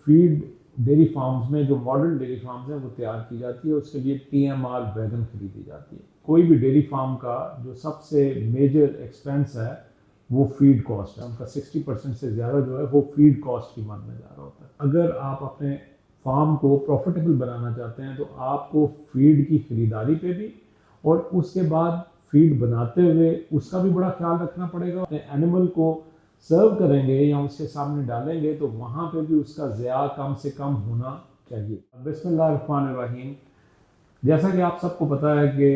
Feed dairy farms में जो modern dairy farms हैं वो तैयार की जाती है, उसके लिए TMR वैगन खरीदी जाती है। कोई भी डेयरी फार्म का जो सबसे मेजर एक्सपेंस है वो फीड कॉस्ट है, उनका 60% से ज़्यादा जो है वो फीड कॉस्ट की मानने जा रहा होता है। अगर आप अपने फार्म को प्रॉफिटेबल बनाना चाहते हैं तो आपको फीड की खरीदारी पे भी और उसके बाद फीड बनाते हुए उसका भी बड़ा ख्याल रखना पड़ेगा। एनिमल को सर्व करेंगे या उसके सामने डालेंगे तो वहाँ पे भी उसका ज़िया कम से कम होना चाहिए। बिस्मिल्लाहिर्रहमानिर्रहीम। जैसा कि आप सबको पता है कि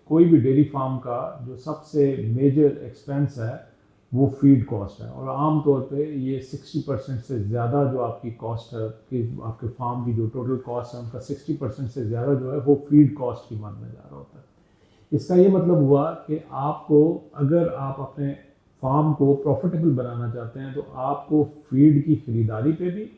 कोई भी डेयरी फार्म का जो सबसे मेजर एक्सपेंस है वो फीड कॉस्ट है, और आम तौर पे ये 60% से ज़्यादा जो आपकी कॉस्ट है कि आपके फार्म की जो टोटल कॉस्ट है उनका 60% से ज़्यादा जो है वो फीड कॉस्ट की मानने जा रहा होता है। इसका ये मतलब हुआ कि आपको, अगर आप अपने फार्म को प्रॉफिटेबल बनाना चाहते हैं तो आपको फीड की खरीदारी पे भी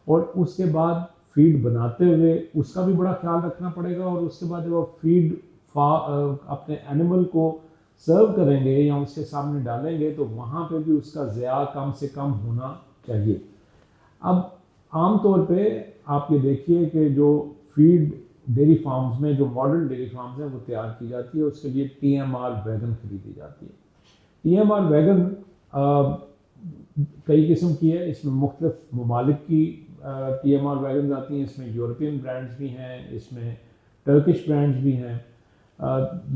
और उसके बाद फीड बनाते हुए उसका भी बड़ा ख्याल रखना पड़ेगा, और उसके बाद जब आप फीड अपने एनिमल को सर्व करेंगे या उसके सामने डालेंगे तो वहाँ पे भी उसका ज़िया कम से कम होना चाहिए। अब आम तौर पे आप ये देखिए कि जो फीड डेयरी फार्म्स में जो मॉडर्न डेयरी फार्म्स हैं वो तैयार की जाती है, उसके लिए TMR वैगन खरीदी जाती है। TMR वैगन कई किस्म की है, इसमें मुख्तलिफ ममालिक की TMR वैगन आती हैं, इसमें यूरोपियन ब्रांड्स भी हैं, इसमें टर्किश ब्रांड्स भी हैं,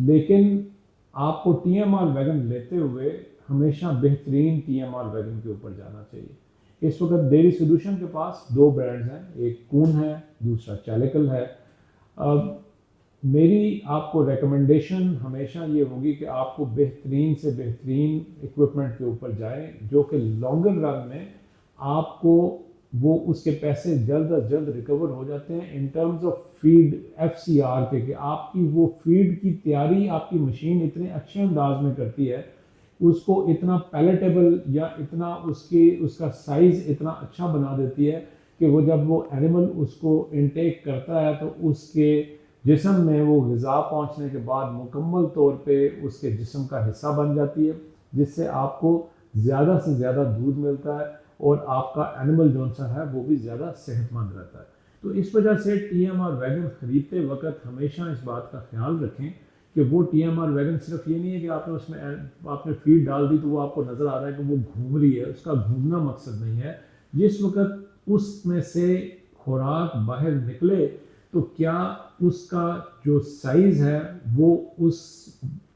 लेकिन आपको TMR वैगन लेते हुए हमेशा बेहतरीन TMR वैगन के ऊपर जाना चाहिए। इस वक्त डेयरी सोल्यूशन के पास दो ब्रांड्स हैं, एक कून है, दूसरा चैलिकल है। मेरी आपको रिकमेंडेशन हमेशा ये होगी कि आपको बेहतरीन से बेहतरीन इक्विपमेंट के ऊपर जाएं जो कि लॉन्गर रन में आपको वो उसके पैसे जल्द अज जल्द रिकवर हो जाते हैं in terms of feed FCR के, कि आपकी वो फीड की तैयारी आपकी मशीन इतने अच्छे अंदाज में करती है, उसको इतना पैलेटेबल या इतना उसका साइज़ इतना अच्छा बना देती है कि वो जब वो एनिमल उसको इनटेक करता है तो उसके जिस्म में वो ग़िज़ा पहुंचने के बाद मुकम्मल तौर पे उसके जिस्म का हिस्सा बन जाती है, जिससे आपको ज़्यादा से ज़्यादा दूध मिलता है और आपका एनिमल जो सा है वो भी ज़्यादा सेहतमंद रहता है। तो इस वजह से TMR वैगन ख़रीदते वक्त हमेशा इस बात का ख्याल रखें कि वो TMR वैगन सिर्फ ये नहीं है कि आपने उसमें आपने फीड डाल दी तो वो आपको नज़र आ रहा है कि वो घूम रही है, उसका घूमना मकसद नहीं है। जिस वक्त उसमें से खुराक बाहर निकले तो क्या उसका जो साइज़ है वो उस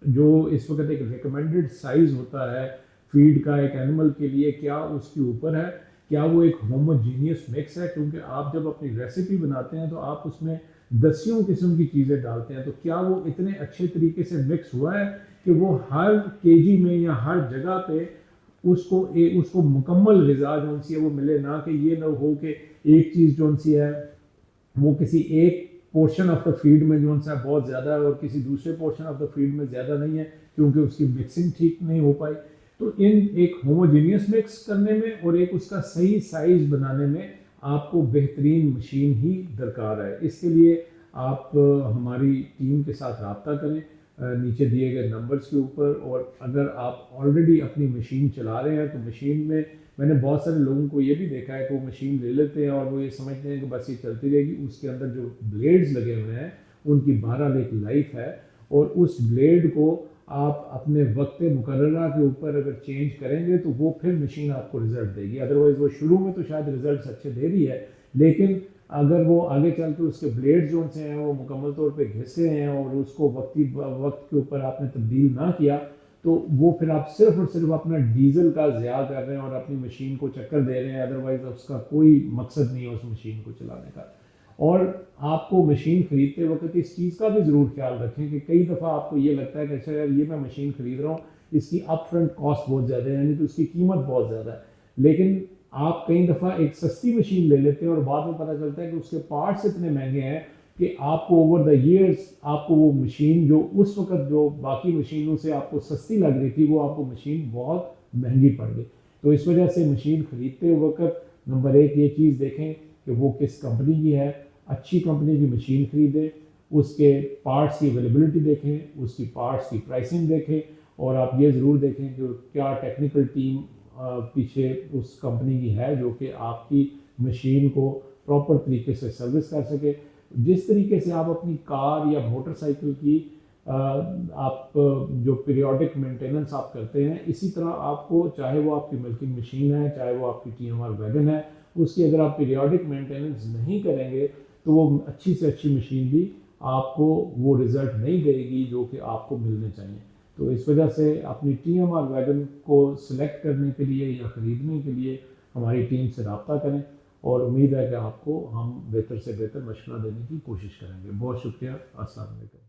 जो इस वक्त एक रिकमेंडेड साइज़ होता है फीड का एक एनिमल के लिए, क्या उसके ऊपर है, क्या वो एक होमोजीनियस मिक्स है। क्योंकि आप जब अपनी रेसिपी बनाते हैं तो आप उसमें दसियों किस्म की चीज़ें डालते हैं, तो क्या वो इतने अच्छे तरीके से मिक्स हुआ है कि वो हर केजी में या हर जगह पे उसको मुकम्मल ग़िज़ा जो सी है वो मिले, ना कि ये ना हो कि एक चीज़ जो सी है वो किसी एक पोर्शन ऑफ द फीड में जो सा बहुत ज़्यादा है और किसी दूसरे पोर्शन ऑफ द फीड में ज़्यादा नहीं है क्योंकि उसकी मिक्सिंग ठीक नहीं हो पाई। तो इन एक होमोजीनियस मिक्स करने में और एक उसका सही साइज़ बनाने में आपको बेहतरीन मशीन ही दरकार है। इसके लिए आप हमारी टीम के साथ रब्ता करें नीचे दिए गए नंबर्स के ऊपर, और अगर आप ऑलरेडी अपनी मशीन चला रहे हैं तो मशीन में मैंने बहुत सारे लोगों को ये भी देखा है कि वो मशीन ले लेते हैं और वो ये समझते हैं कि बस ये चलती रहेगी, उसके अंदर जो ब्लेड्स लगे हुए हैं उनकी 12 एक लाइफ है, और उस ब्लेड को आप अपने वक्त मुकर्ररा के ऊपर अगर चेंज करेंगे तो वो फिर मशीन आपको रिजल्ट देगी। अदरवाइज़ वो शुरू में तो शायद रिजल्ट अच्छे दे रही है, लेकिन अगर वो आगे चल के उसके ब्लेड जो से हैं वो मुकम्मल तौर पे घिसे हैं और उसको वक्त के ऊपर आपने तब्दील ना किया तो वो फिर आप सिर्फ और सिर्फ अपना डीजल का ज़िया कर रहे हैं और अपनी मशीन को चक्कर दे रहे हैं, अदरवाइज़ उसका कोई मकसद नहीं है उस मशीन को चलाने का। और आपको मशीन खरीदते वक्त इस चीज़ का भी ज़रूर ख्याल रखें कि कई दफ़ा आपको ये लगता है कि अच्छा यार ये मैं मशीन ख़रीद रहा हूँ, इसकी अप फ्रंट कॉस्ट बहुत ज़्यादा है, यानी तो उसकी कीमत बहुत ज़्यादा है, लेकिन आप कई दफ़ा एक सस्ती मशीन ले लेते हैं और बाद में पता चलता है कि उसके पार्ट्स इतने महंगे हैं कि आपको ओवर द ईयर्स आपको वो मशीन जो उस वक्त जो बाकी मशीनों से आपको सस्ती लग रही थी वो आपको मशीन बहुत महंगी पड़ गई। तो इस वजह से मशीन ख़रीदते वक्त नंबर एक ये चीज़ देखें कि वो किस कंपनी की है, अच्छी कंपनी की मशीन ख़रीदें, उसके पार्ट्स की अवेलेबिलिटी देखें, उसकी पार्ट्स की प्राइसिंग देखें, और आप ये ज़रूर देखें कि क्या टेक्निकल टीम पीछे उस कंपनी की है जो कि आपकी मशीन को प्रॉपर तरीके से सर्विस कर सके। जिस तरीके से आप अपनी कार या मोटरसाइकिल की आप जो पीरियोडिक मेंटेनेंस आप करते हैं, इसी तरह आपको, चाहे वो आपकी मिल्किंग मशीन है, चाहे वो आपकी TMR वैगन है, उसकी अगर आप पीरियोडिक मेंटेनेंस नहीं करेंगे तो वो अच्छी से अच्छी मशीन भी आपको वो रिज़ल्ट नहीं देगी जो कि आपको मिलने चाहिए। तो इस वजह से अपनी TMR वैगन को सिलेक्ट करने के लिए या ख़रीदने के लिए हमारी टीम से रब्ता करें, और उम्मीद है कि आपको हम बेहतर से बेहतर मशवरा देने की कोशिश करेंगे। बहुत शुक्रिया। अस्सलाम वालेकुम।